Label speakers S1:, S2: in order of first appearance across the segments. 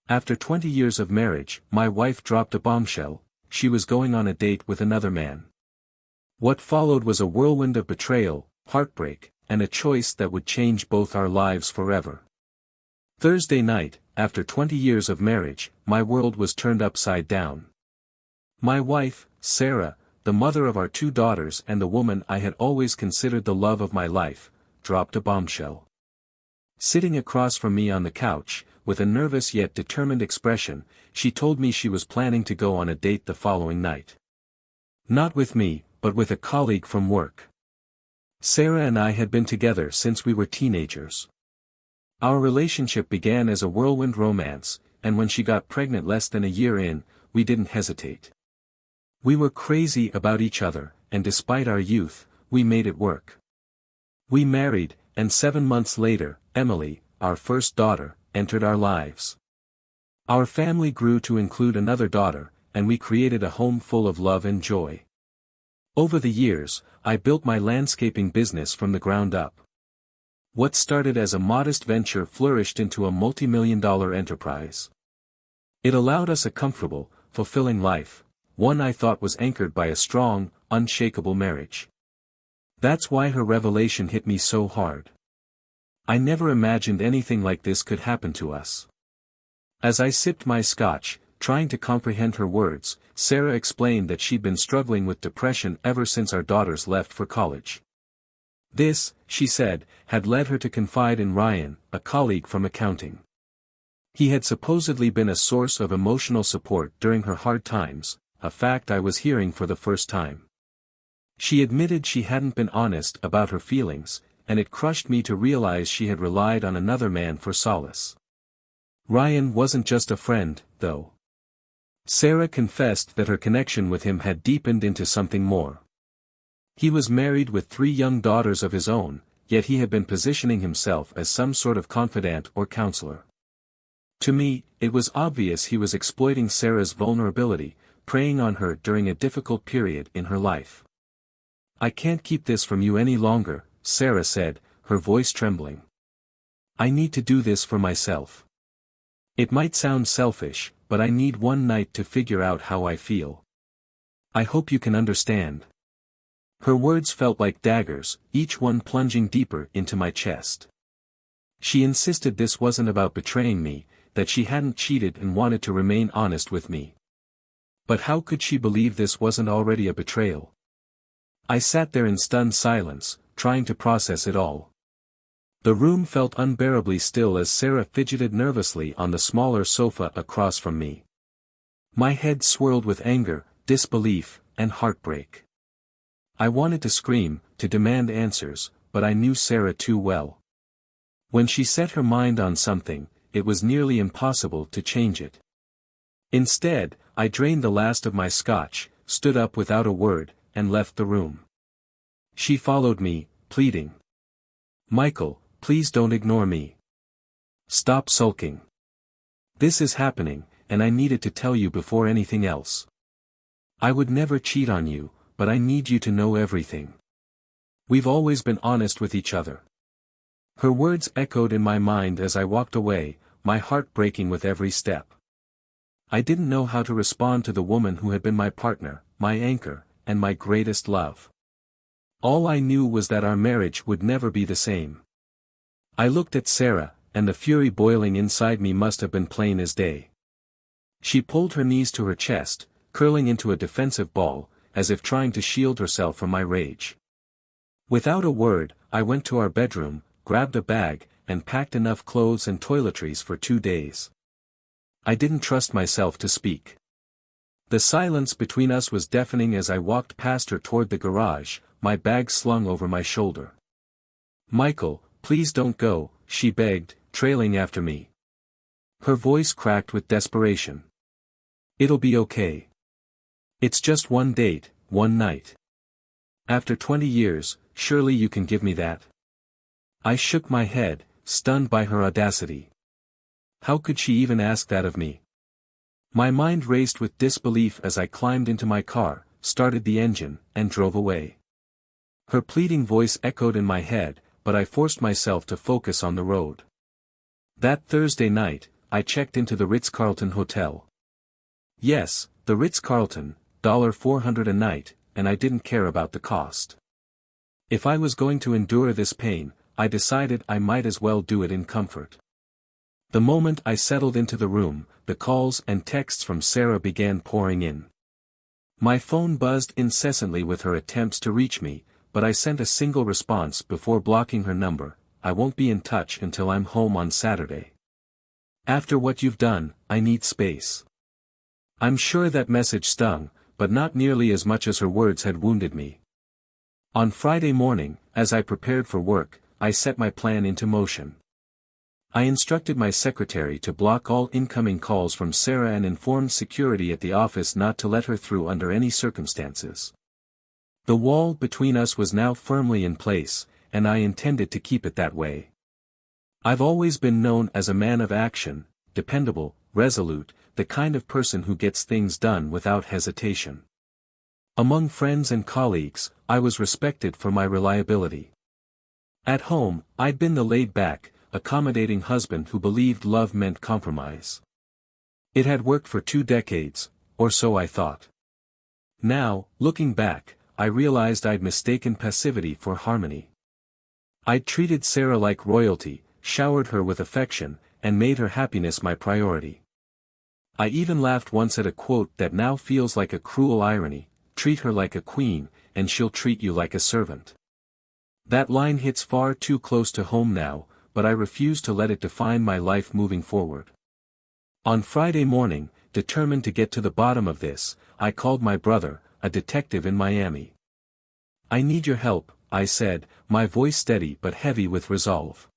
S1: After 20 years of marriage, my wife dropped a bombshell. She was going on a date with another man. What followed was a whirlwind of betrayal, heartbreak, and a choice that would change both our lives forever. Thursday night, after 20 years of marriage, my world was turned upside down. My wife, Sarah, the mother of our 2 daughters and the woman I had always considered the love of my life, dropped a bombshell. Sitting across from me on the couch, with a nervous yet determined expression, she told me she was planning to go on a date the following night. Not with me, but with a colleague from work. Sarah and I had been together since we were teenagers. Our relationship began as a whirlwind romance, and when she got pregnant less than a year in, we didn't hesitate. We were crazy about each other, and despite our youth, we made it work. We married, and 7 months later, Emily, our first daughter, entered our lives. Our family grew to include another daughter, and we created a home full of love and joy. Over the years, I built my landscaping business from the ground up. What started as a modest venture flourished into a multi-million-dollar enterprise. It allowed us a comfortable, fulfilling life, one I thought was anchored by a strong, unshakable marriage. That's why her revelation hit me so hard. I never imagined anything like this could happen to us. As I sipped my scotch, trying to comprehend her words, Sarah explained that she'd been struggling with depression ever since our daughters left for college. This, she said, had led her to confide in Ryan, a colleague from accounting. He had supposedly been a source of emotional support during her hard times, a fact I was hearing for the first time. She admitted she hadn't been honest about her feelings, and it crushed me to realize she had relied on another man for solace. Ryan wasn't just a friend, though. Sarah confessed that her connection with him had deepened into something more. He was married with 3 young daughters of his own, yet he had been positioning himself as some sort of confidant or counselor. To me, it was obvious he was exploiting Sarah's vulnerability, preying on her during a difficult period in her life. "I can't keep this from you any longer," Sarah said, her voice trembling. "I need to do this for myself. It might sound selfish, but I need one night to figure out how I feel. I hope you can understand." Her words felt like daggers, each one plunging deeper into my chest. She insisted this wasn't about betraying me, that she hadn't cheated and wanted to remain honest with me. But how could she believe this wasn't already a betrayal? I sat there in stunned silence, trying to process it all. The room felt unbearably still as Sarah fidgeted nervously on the smaller sofa across from me. My head swirled with anger, disbelief, and heartbreak. I wanted to scream, to demand answers, but I knew Sarah too well. When she set her mind on something, it was nearly impossible to change it. Instead, I drained the last of my scotch, stood up without a word, and left the room. She followed me, pleading. "Michael, please don't ignore me. Stop sulking. This is happening, and I needed to tell you before anything else. I would never cheat on you, but I need you to know everything. We've always been honest with each other." Her words echoed in my mind as I walked away, my heart breaking with every step. I didn't know how to respond to the woman who had been my partner, my anchor, and my greatest love. All I knew was that our marriage would never be the same. I looked at Sarah, and the fury boiling inside me must have been plain as day. She pulled her knees to her chest, curling into a defensive ball, as if trying to shield herself from my rage. Without a word, I went to our bedroom, grabbed a bag, and packed enough clothes and toiletries for 2 days. I didn't trust myself to speak. The silence between us was deafening as I walked past her toward the garage, my bag slung over my shoulder. "Michael, please don't go," she begged, trailing after me. Her voice cracked with desperation. "It'll be okay. It's just one date, one night. After 20 years, surely you can give me that." I shook my head, stunned by her audacity. How could she even ask that of me? My mind raced with disbelief as I climbed into my car, started the engine, and drove away. Her pleading voice echoed in my head, but I forced myself to focus on the road. That Thursday night, I checked into the Ritz-Carlton Hotel. Yes, the Ritz-Carlton, $400 a night, and I didn't care about the cost. If I was going to endure this pain, I decided I might as well do it in comfort. The moment I settled into the room, the calls and texts from Sarah began pouring in. My phone buzzed incessantly with her attempts to reach me, but I sent a single response before blocking her number: I won't be in touch until I'm home on Saturday. After what you've done, I need space. I'm sure that message stung, but not nearly as much as her words had wounded me. On Friday morning, as I prepared for work, I set my plan into motion. I instructed my secretary to block all incoming calls from Sarah and informed security at the office not to let her through under any circumstances. The wall between us was now firmly in place, and I intended to keep it that way. I've always been known as a man of action, dependable, resolute, the kind of person who gets things done without hesitation. Among friends and colleagues, I was respected for my reliability. At home, I'd been the laid-back, accommodating husband who believed love meant compromise. It had worked for 2 decades, or so I thought. Now, looking back, I realized I'd mistaken passivity for harmony. I'd treated Sarah like royalty, showered her with affection, and made her happiness my priority. I even laughed once at a quote that now feels like a cruel irony: treat her like a queen, and she'll treat you like a servant. That line hits far too close to home now, but I refuse to let it define my life moving forward. On Friday morning, determined to get to the bottom of this, I called my brother, a detective in Miami. I need your help, I said, my voice steady but heavy with resolve.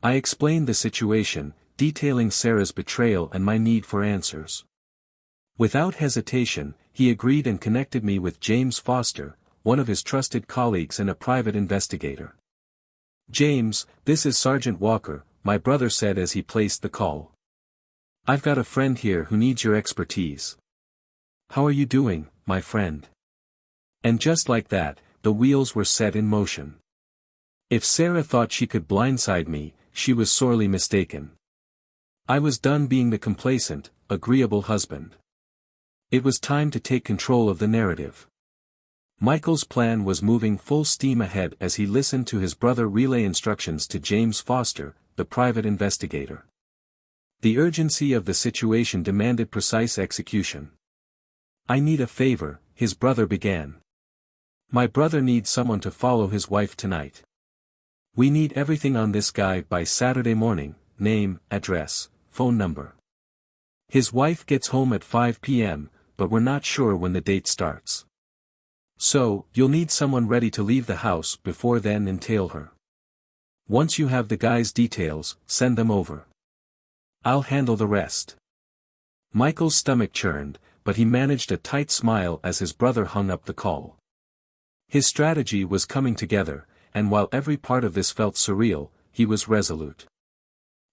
S1: I explained the situation, detailing Sarah's betrayal and my need for answers. Without hesitation, he agreed and connected me with James Foster, one of his trusted colleagues and a private investigator. "James, this is Sergeant Walker," my brother said as he placed the call. "I've got a friend here who needs your expertise." "How are you doing, my friend?" And just like that, the wheels were set in motion. If Sarah thought she could blindside me, she was sorely mistaken. I was done being the complacent, agreeable husband. It was time to take control of the narrative. Michael's plan was moving full steam ahead as he listened to his brother relay instructions to James Foster, the private investigator. The urgency of the situation demanded precise execution. "I need a favor," his brother began. "My brother needs someone to follow his wife tonight. We need everything on this guy by Saturday morning: name, address, phone number. His wife gets home at 5 p.m., but we're not sure when the date starts. So, you'll need someone ready to leave the house before then and tail her. Once you have the guy's details, send them over. I'll handle the rest." Michael's stomach churned, but he managed a tight smile as his brother hung up the call. His strategy was coming together, and while every part of this felt surreal, he was resolute.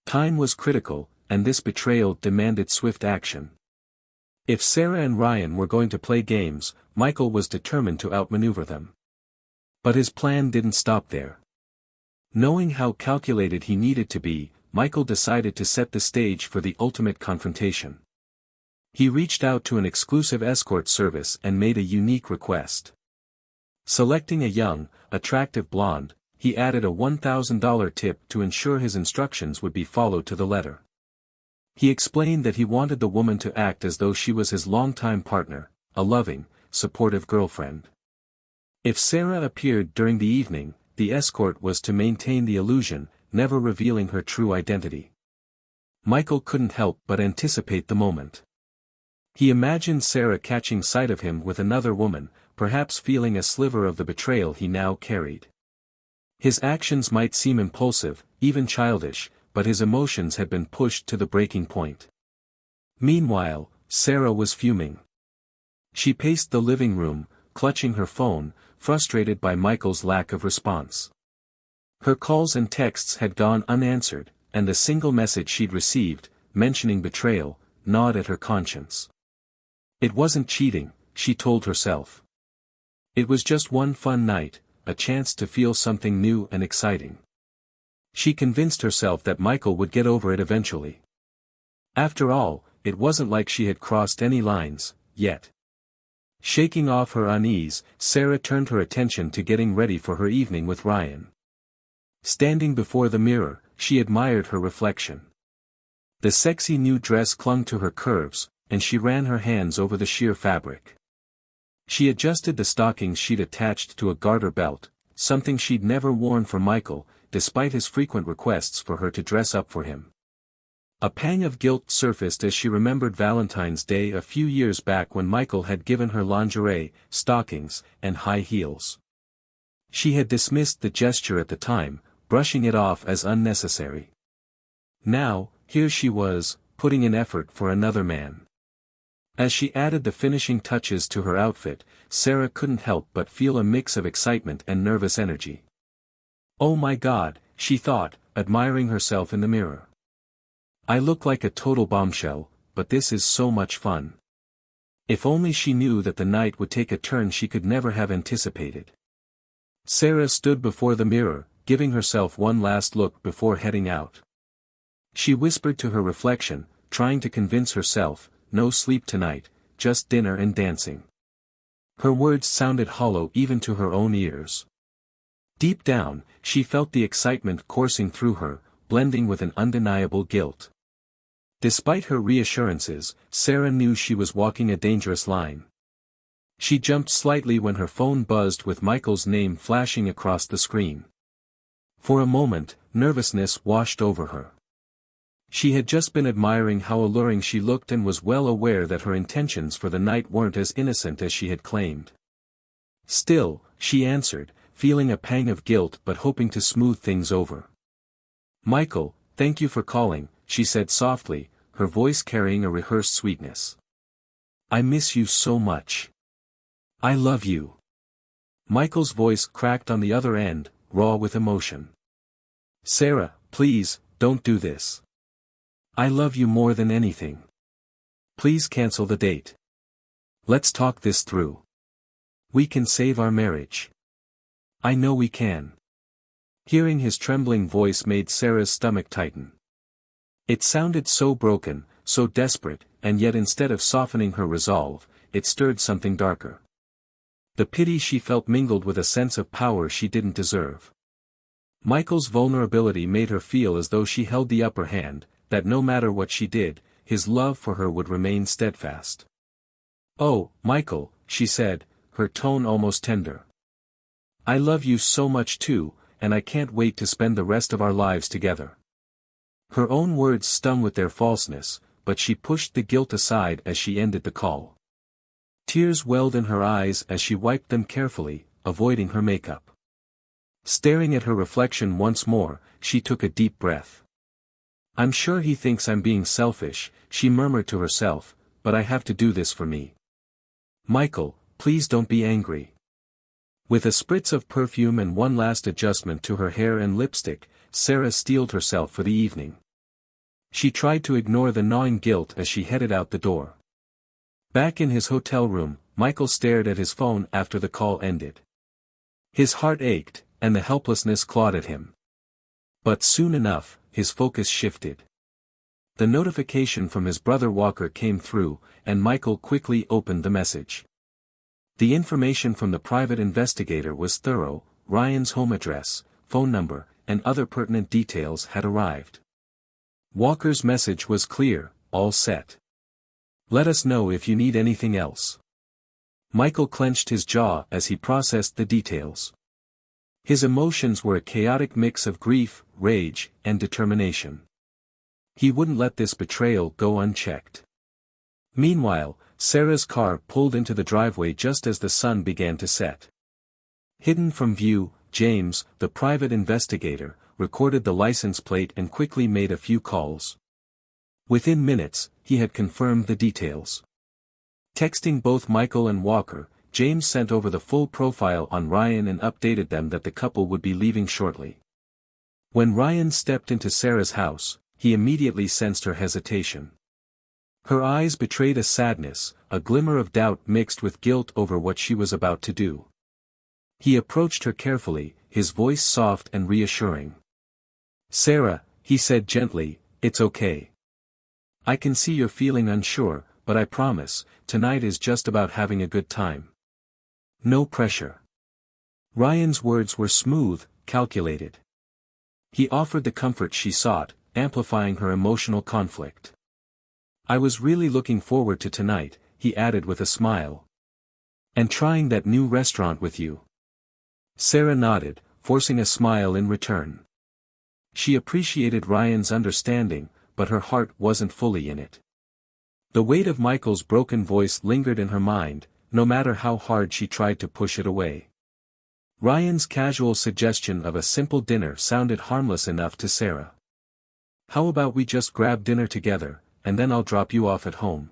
S1: Time was critical, and this betrayal demanded swift action. If Sarah and Ryan were going to play games, Michael was determined to outmaneuver them. But his plan didn't stop there. Knowing how calculated he needed to be, Michael decided to set the stage for the ultimate confrontation. He reached out to an exclusive escort service and made a unique request. Selecting a young, attractive blonde, he added a $1,000 tip to ensure his instructions would be followed to the letter. He explained that he wanted the woman to act as though she was his longtime partner, a loving, supportive girlfriend. If Sarah appeared during the evening, the escort was to maintain the illusion, never revealing her true identity. Michael couldn't help but anticipate the moment. He imagined Sarah catching sight of him with another woman, perhaps feeling a sliver of the betrayal he now carried. His actions might seem impulsive, even childish, but his emotions had been pushed to the breaking point. Meanwhile, Sarah was fuming. She paced the living room, clutching her phone, frustrated by Michael's lack of response. Her calls and texts had gone unanswered, and the single message she'd received, mentioning betrayal, gnawed at her conscience. It wasn't cheating, she told herself. It was just one fun night, a chance to feel something new and exciting. She convinced herself that Michael would get over it eventually. After all, it wasn't like she had crossed any lines, yet. Shaking off her unease, Sarah turned her attention to getting ready for her evening with Ryan. Standing before the mirror, she admired her reflection. The sexy new dress clung to her curves, and she ran her hands over the sheer fabric. She adjusted the stockings she'd attached to a garter belt, something she'd never worn for Michael, despite his frequent requests for her to dress up for him. A pang of guilt surfaced as she remembered Valentine's Day a few years back when Michael had given her lingerie, stockings, and high heels. She had dismissed the gesture at the time, brushing it off as unnecessary. Now, here she was, putting in effort for another man. As she added the finishing touches to her outfit, Sarah couldn't help but feel a mix of excitement and nervous energy. Oh my God, she thought, admiring herself in the mirror. I look like a total bombshell, but this is so much fun. If only she knew that the night would take a turn she could never have anticipated. Sarah stood before the mirror, giving herself one last look before heading out. She whispered to her reflection, trying to convince herself, no sleep tonight, just dinner and dancing. Her words sounded hollow even to her own ears. Deep down, she felt the excitement coursing through her, blending with an undeniable guilt. Despite her reassurances, Sarah knew she was walking a dangerous line. She jumped slightly when her phone buzzed with Michael's name flashing across the screen. For a moment, nervousness washed over her. She had just been admiring how alluring she looked and was well aware that her intentions for the night weren't as innocent as she had claimed. Still, she answered, feeling a pang of guilt but hoping to smooth things over. Michael, thank you for calling, she said softly, her voice carrying a rehearsed sweetness. I miss you so much. I love you. Michael's voice cracked on the other end, raw with emotion. Sarah, please, don't do this. I love you more than anything. Please cancel the date. Let's talk this through. We can save our marriage. I know we can. Hearing his trembling voice made Sarah's stomach tighten. It sounded so broken, so desperate, and yet instead of softening her resolve, it stirred something darker. The pity she felt mingled with a sense of power she didn't deserve. Michael's vulnerability made her feel as though she held the upper hand, that no matter what she did, his love for her would remain steadfast. Oh, Michael, she said, her tone almost tender. I love you so much too, and I can't wait to spend the rest of our lives together. Her own words stung with their falseness, but she pushed the guilt aside as she ended the call. Tears welled in her eyes as she wiped them carefully, avoiding her makeup. Staring at her reflection once more, she took a deep breath. I'm sure he thinks I'm being selfish, she murmured to herself, but I have to do this for me. Michael, please don't be angry. With a spritz of perfume and one last adjustment to her hair and lipstick, Sarah steeled herself for the evening. She tried to ignore the gnawing guilt as she headed out the door. Back in his hotel room, Michael stared at his phone after the call ended. His heart ached, and the helplessness clawed at him. But soon enough, his focus shifted. The notification from his brother Walker came through, and Michael quickly opened the message. The information from the private investigator was thorough. Ryan's home address, phone number, and other pertinent details had arrived. Walker's message was clear, all set. Let us know if you need anything else. Michael clenched his jaw as he processed the details. His emotions were a chaotic mix of grief, rage, and determination. He wouldn't let this betrayal go unchecked. Meanwhile, Sarah's car pulled into the driveway just as the sun began to set. Hidden from view, James, the private investigator, recorded the license plate and quickly made a few calls. Within minutes, he had confirmed the details. Texting both Michael and Walker, James sent over the full profile on Ryan and updated them that the couple would be leaving shortly. When Ryan stepped into Sarah's house, he immediately sensed her hesitation. Her eyes betrayed a sadness, a glimmer of doubt mixed with guilt over what she was about to do. He approached her carefully, his voice soft and reassuring. Sarah, he said gently, it's okay. I can see you're feeling unsure, but I promise, tonight is just about having a good time. No pressure. Ryan's words were smooth, calculated. He offered the comfort she sought, amplifying her emotional conflict. I was really looking forward to tonight, he added with a smile. And trying that new restaurant with you. Sarah nodded, forcing a smile in return. She appreciated Ryan's understanding, but her heart wasn't fully in it. The weight of Michael's broken voice lingered in her mind, no matter how hard she tried to push it away. Ryan's casual suggestion of a simple dinner sounded harmless enough to Sarah. How about we just grab dinner together, and then I'll drop you off at home?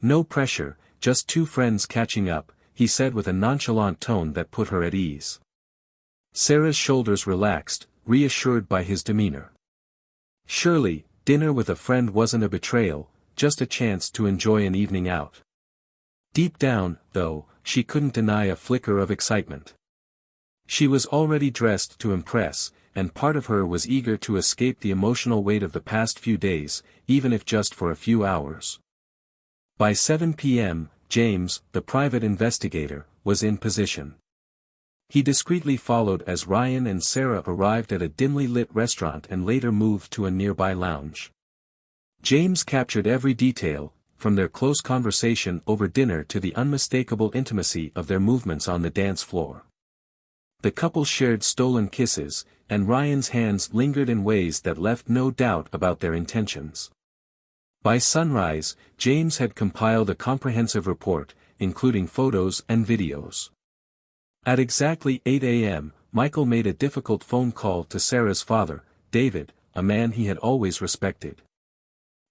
S1: No pressure, just two friends catching up, he said with a nonchalant tone that put her at ease. Sarah's shoulders relaxed, reassured by his demeanor. Surely, dinner with a friend wasn't a betrayal, just a chance to enjoy an evening out. Deep down, though, she couldn't deny a flicker of excitement. She was already dressed to impress, and part of her was eager to escape the emotional weight of the past few days, even if just for a few hours. By 7 p.m., James, the private investigator, was in position. He discreetly followed as Ryan and Sarah arrived at a dimly lit restaurant and later moved to a nearby lounge. James captured every detail, from their close conversation over dinner to the unmistakable intimacy of their movements on the dance floor. The couple shared stolen kisses, and Ryan's hands lingered in ways that left no doubt about their intentions. By sunrise, James had compiled a comprehensive report, including photos and videos. At exactly 8 a.m., Michael made a difficult phone call to Sarah's father, David, a man he had always respected.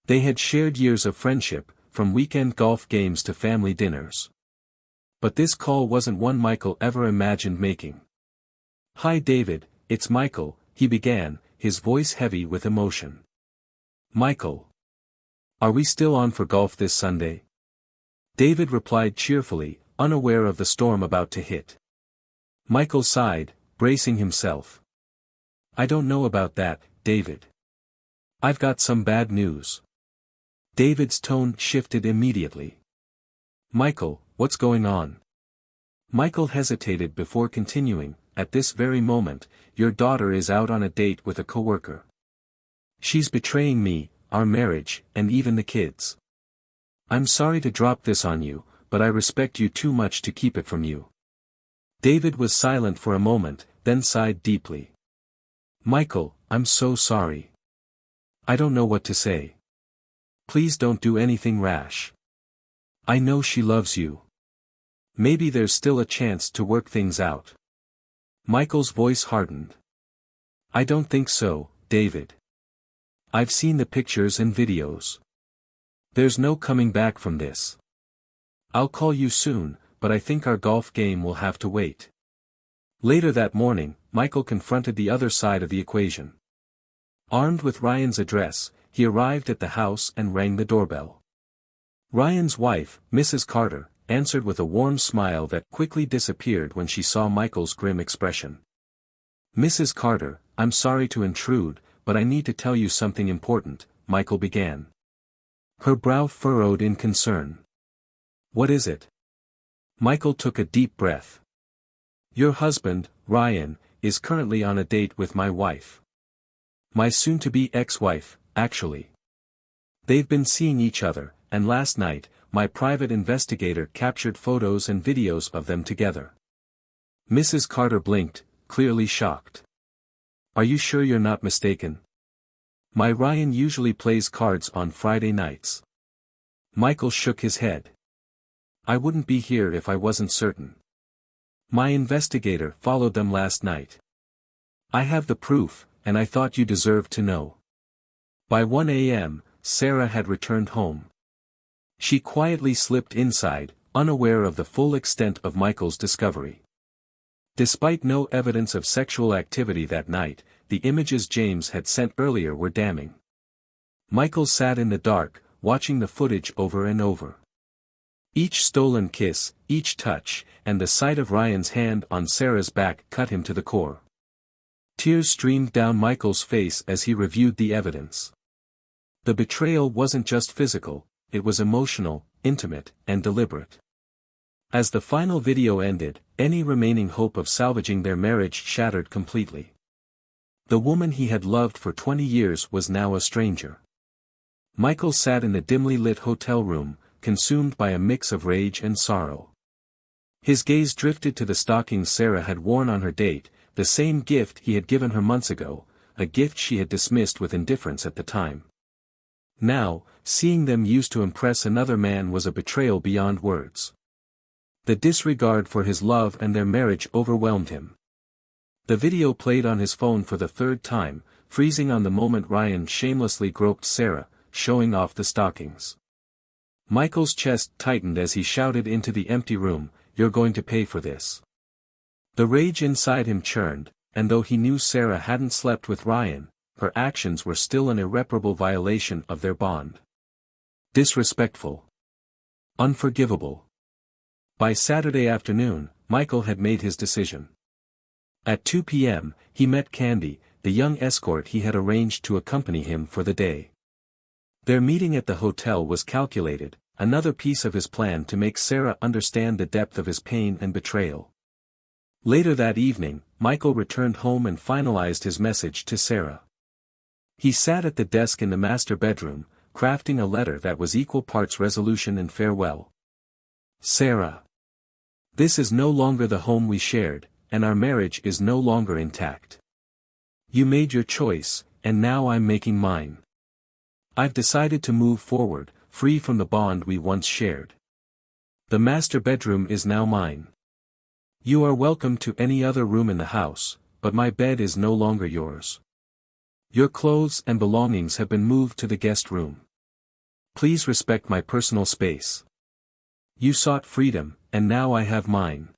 S1: They had shared years of friendship, from weekend golf games to family dinners. But this call wasn't one Michael ever imagined making. "Hi David, it's Michael," he began, his voice heavy with emotion. "Michael. Are we still on for golf this Sunday?" David replied cheerfully, unaware of the storm about to hit. Michael sighed, bracing himself. "I don't know about that, David. I've got some bad news." David's tone shifted immediately. "Michael, what's going on?" Michael hesitated before continuing, "At this very moment, your daughter is out on a date with a coworker. She's betraying me, our marriage, and even the kids. I'm sorry to drop this on you, but I respect you too much to keep it from you." David was silent for a moment, then sighed deeply. "Michael, I'm so sorry. I don't know what to say. Please don't do anything rash. I know she loves you. Maybe there's still a chance to work things out." Michael's voice hardened. "I don't think so, David. I've seen the pictures and videos. There's no coming back from this. I'll call you soon, but I think our golf game will have to wait." Later that morning, Michael confronted the other side of the equation. Armed with Ryan's address, he arrived at the house and rang the doorbell. Ryan's wife, Mrs. Carter, answered with a warm smile that quickly disappeared when she saw Michael's grim expression. "Mrs. Carter, I'm sorry to intrude, but I need to tell you something important," Michael began. Her brow furrowed in concern. "What is it?" Michael took a deep breath. "Your husband, Ryan, is currently on a date with my wife. My soon-to-be ex-wife, actually. They've been seeing each other, and last night, my private investigator captured photos and videos of them together." Mrs. Carter blinked, clearly shocked. "Are you sure you're not mistaken? My Ryan usually plays cards on Friday nights." Michael shook his head. "I wouldn't be here if I wasn't certain. My investigator followed them last night. I have the proof, and I thought you deserved to know." By 1 a.m., Sarah had returned home. She quietly slipped inside, unaware of the full extent of Michael's discovery. Despite no evidence of sexual activity that night, the images James had sent earlier were damning. Michael sat in the dark, watching the footage over and over. Each stolen kiss, each touch, and the sight of Ryan's hand on Sarah's back cut him to the core. Tears streamed down Michael's face as he reviewed the evidence. The betrayal wasn't just physical, it was emotional, intimate, and deliberate. As the final video ended, any remaining hope of salvaging their marriage shattered completely. The woman he had loved for 20 years was now a stranger. Michael sat in the dimly lit hotel room, consumed by a mix of rage and sorrow. His gaze drifted to the stockings Sarah had worn on her date, the same gift he had given her months ago, a gift she had dismissed with indifference at the time. Now, seeing them used to impress another man was a betrayal beyond words. The disregard for his love and their marriage overwhelmed him. The video played on his phone for the third time, freezing on the moment Ryan shamelessly groped Sarah, showing off the stockings. Michael's chest tightened as he shouted into the empty room, "You're going to pay for this." The rage inside him churned, and though he knew Sarah hadn't slept with Ryan, her actions were still an irreparable violation of their bond. Disrespectful. Unforgivable. By Saturday afternoon, Michael had made his decision. At 2 p.m., he met Candy, the young escort he had arranged to accompany him for the day. Their meeting at the hotel was calculated, another piece of his plan to make Sarah understand the depth of his pain and betrayal. Later that evening, Michael returned home and finalized his message to Sarah. He sat at the desk in the master bedroom, crafting a letter that was equal parts resolution and farewell. Sarah. This is no longer the home we shared, and our marriage is no longer intact. You made your choice, and now I'm making mine. I've decided to move forward, free from the bond we once shared. The master bedroom is now mine. You are welcome to any other room in the house, but my bed is no longer yours. Your clothes and belongings have been moved to the guest room. Please respect my personal space. You sought freedom, and now I have mine.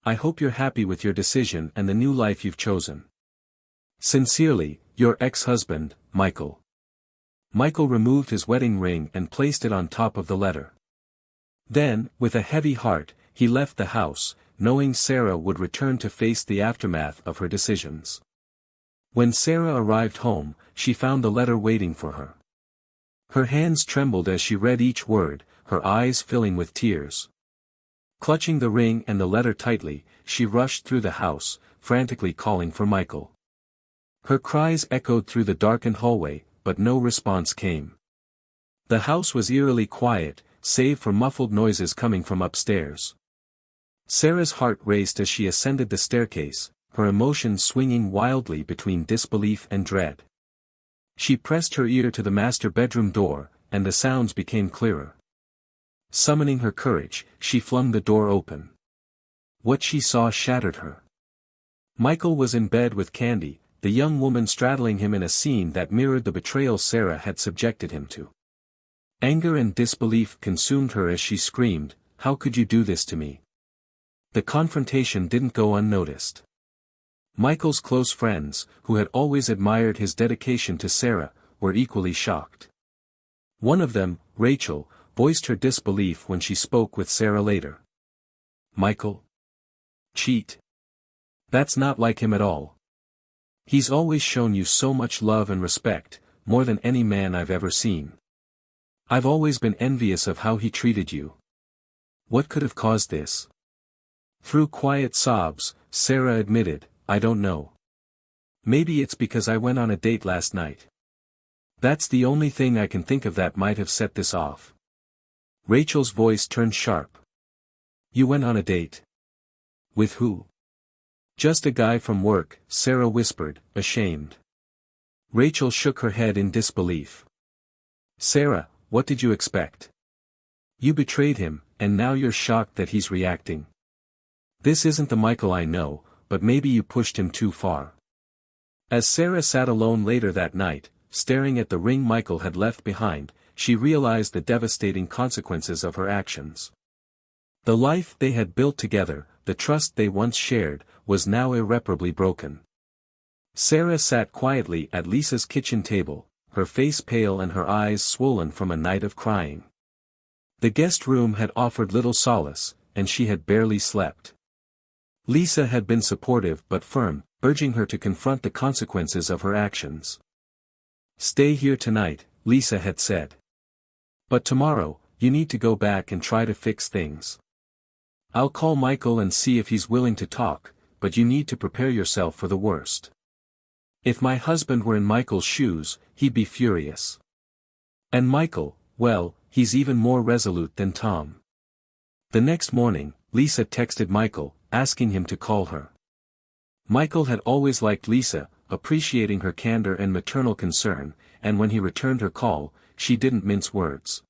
S1: I hope you're happy with your decision and the new life you've chosen. Sincerely, your ex-husband, Michael. Michael removed his wedding ring and placed it on top of the letter. Then, with a heavy heart, he left the house, knowing Sarah would return to face the aftermath of her decisions. When Sarah arrived home, she found the letter waiting for her. Her hands trembled as she read each word, her eyes filling with tears. Clutching the ring and the letter tightly, she rushed through the house, frantically calling for Michael. Her cries echoed through the darkened hallway, but no response came. The house was eerily quiet, save for muffled noises coming from upstairs. Sarah's heart raced as she ascended the staircase, her emotions swinging wildly between disbelief and dread. She pressed her ear to the master bedroom door, and the sounds became clearer. Summoning her courage, she flung the door open. What she saw shattered her. Michael was in bed with Candy, the young woman straddling him in a scene that mirrored the betrayal Sarah had subjected him to. Anger and disbelief consumed her as she screamed, "How could you do this to me?" The confrontation didn't go unnoticed. Michael's close friends, who had always admired his dedication to Sarah, were equally shocked. One of them, Rachel, voiced her disbelief when she spoke with Sarah later. Michael? Cheat? That's not like him at all. He's always shown you so much love and respect, more than any man I've ever seen. I've always been envious of how he treated you. What could have caused this? Through quiet sobs, Sarah admitted, "I don't know. Maybe it's because I went on a date last night. That's the only thing I can think of that might have set this off." Rachel's voice turned sharp. "You went on a date? With who?" "Just a guy from work," Sarah whispered, ashamed. Rachel shook her head in disbelief. "Sarah, what did you expect? You betrayed him, and now you're shocked that he's reacting. This isn't the Michael I know, but maybe you pushed him too far." As Sarah sat alone later that night, staring at the ring Michael had left behind, she realized the devastating consequences of her actions. The life they had built together, the trust they once shared, was now irreparably broken. Sarah sat quietly at Lisa's kitchen table, her face pale and her eyes swollen from a night of crying. The guest room had offered little solace, and she had barely slept. Lisa had been supportive but firm, urging her to confront the consequences of her actions. "Stay here tonight," Lisa had said. But tomorrow, you need to go back and try to fix things. I'll call Michael and see if he's willing to talk, but you need to prepare yourself for the worst. If my husband were in Michael's shoes, he'd be furious. And Michael, well, he's even more resolute than Tom. The next morning, Lisa texted Michael, asking him to call her. Michael had always liked Lisa, appreciating her candor and maternal concern, and when he returned her call, she didn't mince words.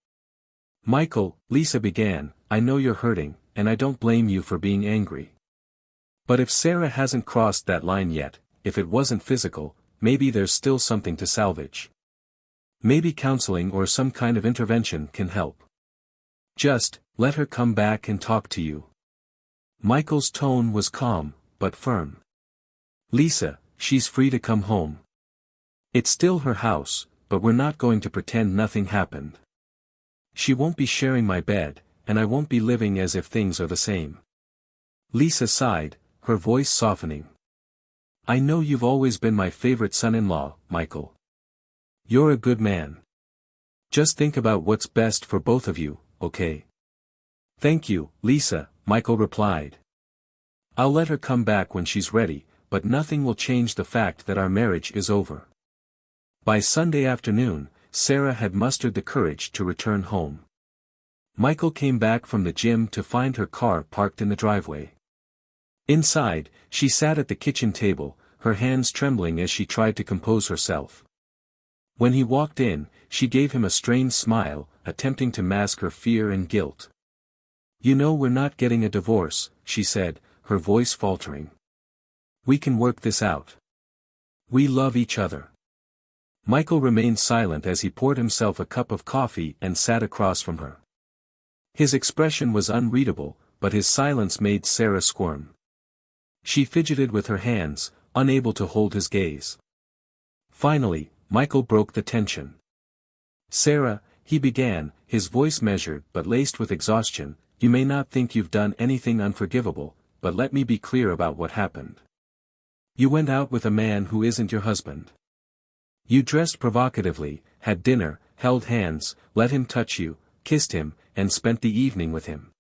S1: "Michael," Lisa began, "I know you're hurting, and I don't blame you for being angry. But if Sarah hasn't crossed that line yet, if it wasn't physical, maybe there's still something to salvage. Maybe counseling or some kind of intervention can help. Just, let her come back and talk to you." Michael's tone was calm, but firm. "Lisa, she's free to come home. It's still her house, but we're not going to pretend nothing happened. She won't be sharing my bed, and I won't be living as if things are the same." Lisa sighed, her voice softening. "I know you've always been my favorite son-in-law, Michael. You're a good man. Just think about what's best for both of you, okay?" "Thank you, Lisa," Michael replied. "I'll let her come back when she's ready, but nothing will change the fact that our marriage is over." By Sunday afternoon, Sarah had mustered the courage to return home. Michael came back from the gym to find her car parked in the driveway. Inside, she sat at the kitchen table, her hands trembling as she tried to compose herself. When he walked in, she gave him a strained smile, attempting to mask her fear and guilt. "You know we're not getting a divorce," she said, her voice faltering. "We can work this out. We love each other." Michael remained silent as he poured himself a cup of coffee and sat across from her. His expression was unreadable, but his silence made Sarah squirm. She fidgeted with her hands, unable to hold his gaze. Finally, Michael broke the tension. "Sarah," he began, his voice measured but laced with exhaustion, "you may not think you've done anything unforgivable, but let me be clear about what happened. You went out with a man who isn't your husband. You dressed provocatively, had dinner, held hands, let him touch you, kissed him, and spent the evening with him.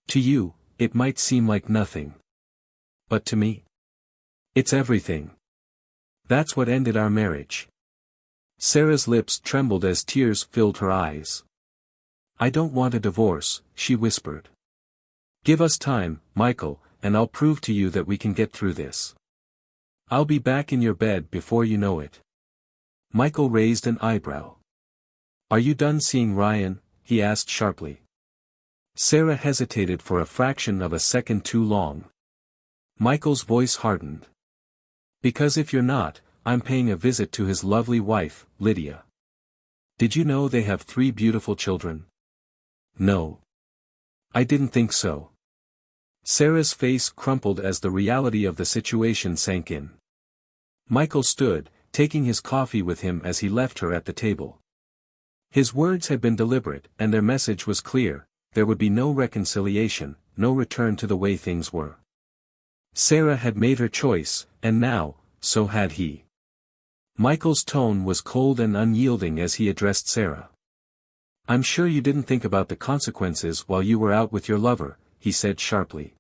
S1: To you, it might seem like nothing. But to me, it's everything. That's what ended our marriage." Sarah's lips trembled as tears filled her eyes. "I don't want a divorce," she whispered. "Give us time, Michael, and I'll prove to you that we can get through this. I'll be back in your bed before you know it." Michael raised an eyebrow. "Are you done seeing Ryan?" he asked sharply. Sarah hesitated for a fraction of a second too long. Michael's voice hardened. "Because if you're not, I'm paying a visit to his lovely wife, Lydia. Did you know they have 3 beautiful children?" "No. I didn't think so." Sarah's face crumpled as the reality of the situation sank in. Michael stood, taking his coffee with him as he left her at the table. His words had been deliberate, and their message was clear: there would be no reconciliation, no return to the way things were. Sarah had made her choice, and now, so had he. Michael's tone was cold and unyielding as he addressed Sarah. "I'm sure you didn't think about the consequences while you were out with your lover," he said sharply.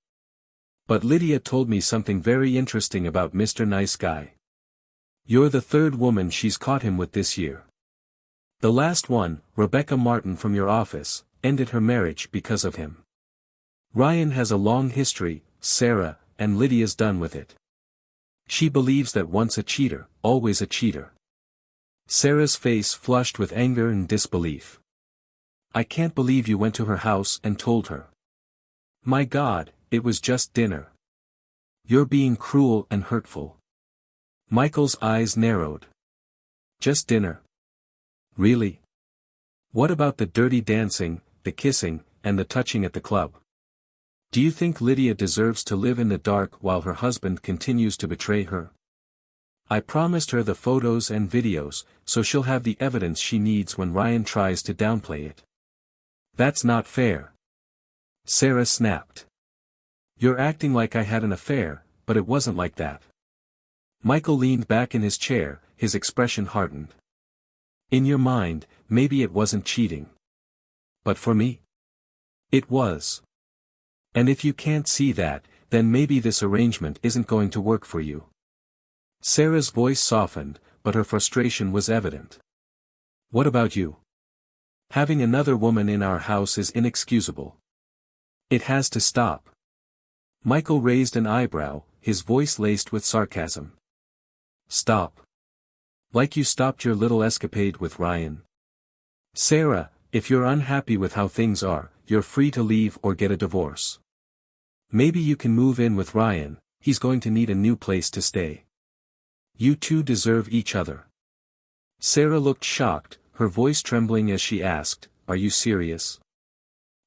S1: "But Lydia told me something very interesting about Mr. Nice Guy. You're the 3rd woman she's caught him with this year. The last one, Rebecca Martin from your office, ended her marriage because of him. Ryan has a long history, Sarah, and Lydia's done with it. She believes that once a cheater, always a cheater." Sarah's face flushed with anger and disbelief. "I can't believe you went to her house and told her. My God, it was just dinner. You're being cruel and hurtful." Michael's eyes narrowed. "Just dinner? Really? What about the dirty dancing, the kissing, and the touching at the club? Do you think Lydia deserves to live in the dark while her husband continues to betray her? I promised her the photos and videos, so she'll have the evidence she needs when Ryan tries to downplay it. That's not fair." Sarah snapped. "You're acting like I had an affair, but it wasn't like that." Michael leaned back in his chair, his expression hardened. In your mind, maybe it wasn't cheating. But for me? It was. And if you can't see that, then maybe this arrangement isn't going to work for you. Sarah's voice softened, but her frustration was evident. What about you? Having another woman in our house is inexcusable. It has to stop. Michael raised an eyebrow, his voice laced with sarcasm. Stop. Like you stopped your little escapade with Ryan. Sarah, if you're unhappy with how things are, you're free to leave or get a divorce. Maybe you can move in with Ryan, he's going to need a new place to stay. You two deserve each other. Sarah looked shocked, her voice trembling as she asked, Are you serious?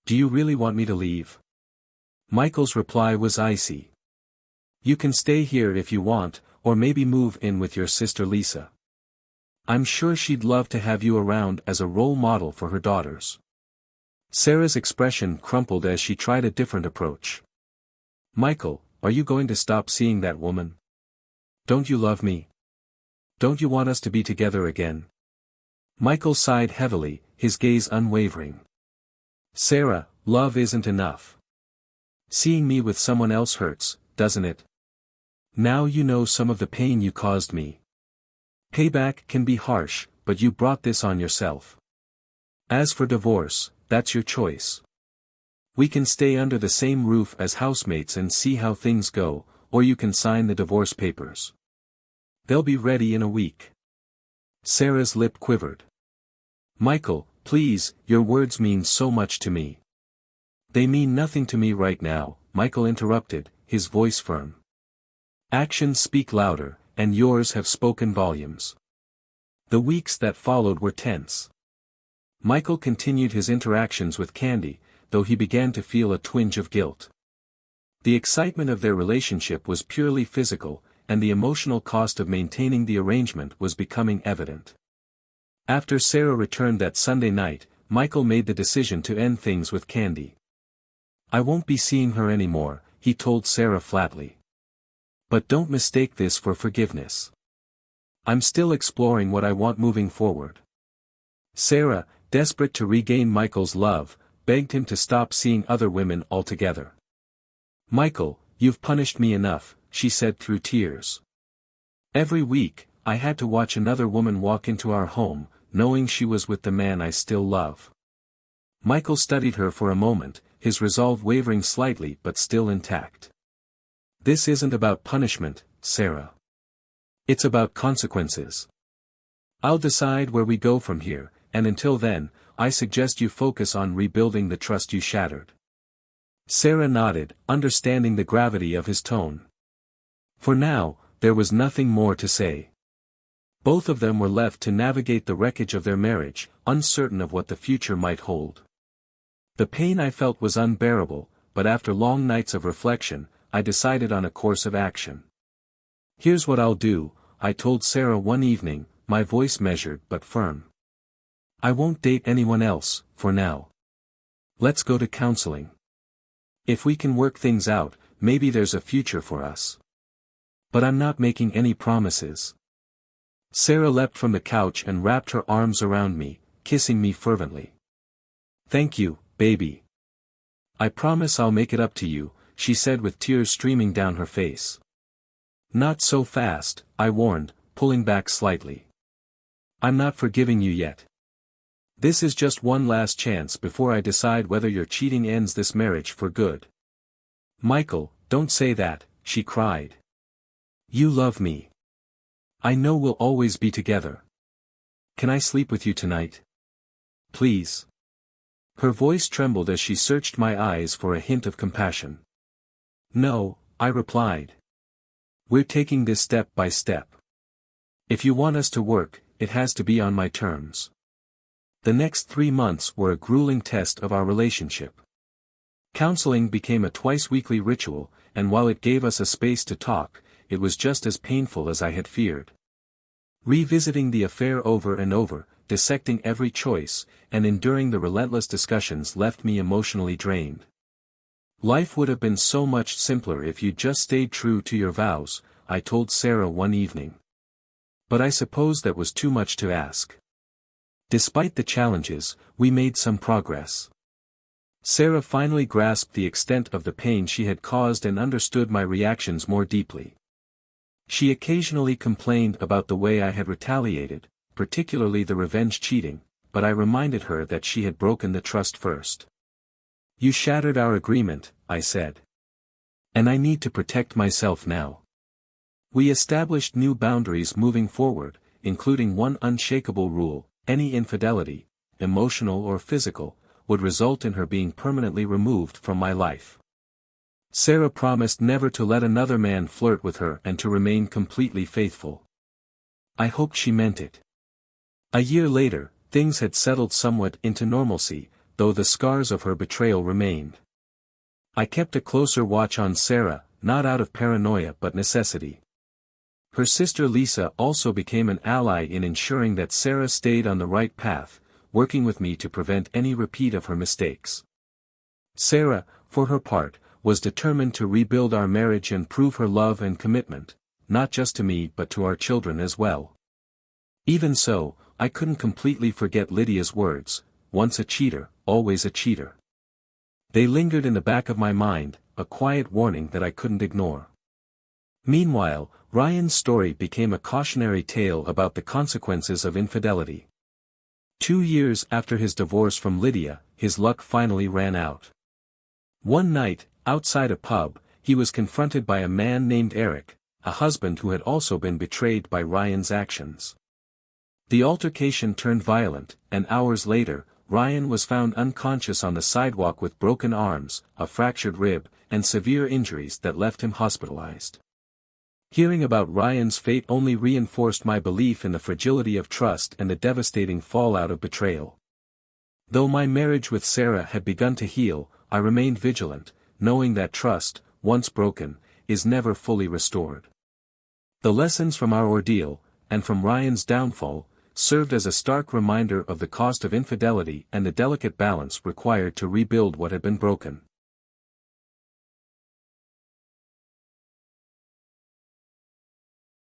S1: Do you really want me to leave? Michael's reply was icy. You can stay here if you want, or maybe move in with your sister Lisa. I'm sure she'd love to have you around as a role model for her daughters. Sarah's expression crumpled as she tried a different approach. Michael, are you going to stop seeing that woman? Don't you love me? Don't you want us to be together again? Michael sighed heavily, his gaze unwavering. Sarah, love isn't enough. Seeing me with someone else hurts, doesn't it? Now you know some of the pain you caused me. Payback can be harsh, but you brought this on yourself. As for divorce, that's your choice. We can stay under the same roof as housemates and see how things go, or you can sign the divorce papers. They'll be ready in a week. Sarah's lip quivered. Michael, please, your words mean so much to me. They mean nothing to me right now, Michael interrupted, his voice firm. Actions speak louder, and yours have spoken volumes. The weeks that followed were tense. Michael continued his interactions with Candy, though he began to feel a twinge of guilt. The excitement of their relationship was purely physical, and the emotional cost of maintaining the arrangement was becoming evident. After Sarah returned that Sunday night, Michael made the decision to end things with Candy. I won't be seeing her anymore, he told Sarah flatly. But don't mistake this for forgiveness. I'm still exploring what I want moving forward. Sarah, desperate to regain Michael's love, begged him to stop seeing other women altogether. Michael, you've punished me enough, she said through tears. Every week, I had to watch another woman walk into our home, knowing she was with the man I still love. Michael studied her for a moment, his resolve wavering slightly but still intact. This isn't about punishment, Sarah. It's about consequences. I'll decide where we go from here, and until then, I suggest you focus on rebuilding the trust you shattered. Sarah nodded, understanding the gravity of his tone. For now, there was nothing more to say. Both of them were left to navigate the wreckage of their marriage, uncertain of what the future might hold. The pain I felt was unbearable, but after long nights of reflection, I decided on a course of action. Here's what I'll do, I told Sarah one evening, my voice measured but firm. I won't date anyone else, for now. Let's go to counseling. If we can work things out, maybe there's a future for us. But I'm not making any promises. Sarah leapt from the couch and wrapped her arms around me, kissing me fervently. Thank you, baby. I promise I'll make it up to you, she said with tears streaming down her face. Not so fast, I warned, pulling back slightly. I'm not forgiving you yet. This is just one last chance before I decide whether your cheating ends this marriage for good. Michael, don't say that, she cried. You love me. I know we'll always be together. Can I sleep with you tonight? Please. Her voice trembled as she searched my eyes for a hint of compassion. No, I replied. We're taking this step by step. If you want us to work, it has to be on my terms. The next 3 months were a grueling test of our relationship. Counseling became a twice-weekly ritual, and while it gave us a space to talk, it was just as painful as I had feared. Revisiting the affair over and over, dissecting every choice, and enduring the relentless discussions left me emotionally drained. Life would have been so much simpler if you'd just stayed true to your vows, I told Sarah one evening. But I suppose that was too much to ask. Despite the challenges, we made some progress. Sarah finally grasped the extent of the pain she had caused and understood my reactions more deeply. She occasionally complained about the way I had retaliated, particularly the revenge cheating, but I reminded her that she had broken the trust first. "You shattered our agreement," I said. "And I need to protect myself now." We established new boundaries moving forward, including one unshakable rule: any infidelity, emotional or physical, would result in her being permanently removed from my life. Sarah promised never to let another man flirt with her and to remain completely faithful. I hoped she meant it. A year later, things had settled somewhat into normalcy, though the scars of her betrayal remained. I kept a closer watch on Sarah, not out of paranoia but necessity. Her sister Lisa also became an ally in ensuring that Sarah stayed on the right path, working with me to prevent any repeat of her mistakes. Sarah, for her part, was determined to rebuild our marriage and prove her love and commitment, not just to me but to our children as well. Even so, I couldn't completely forget Lydia's words: "Once a cheater, always a cheater." They lingered in the back of my mind, a quiet warning that I couldn't ignore. Meanwhile, Ryan's story became a cautionary tale about the consequences of infidelity. 2 years after his divorce from Lydia, his luck finally ran out. One night, outside a pub, he was confronted by a man named Eric, a husband who had also been betrayed by Ryan's actions. The altercation turned violent, and hours later, Ryan was found unconscious on the sidewalk with broken arms, a fractured rib, and severe injuries that left him hospitalized. Hearing about Ryan's fate only reinforced my belief in the fragility of trust and the devastating fallout of betrayal. Though my marriage with Sarah had begun to heal, I remained vigilant, knowing that trust, once broken, is never fully restored. The lessons from our ordeal, and from Ryan's downfall, served as a stark reminder of the cost of infidelity and the delicate balance required to rebuild what had been broken.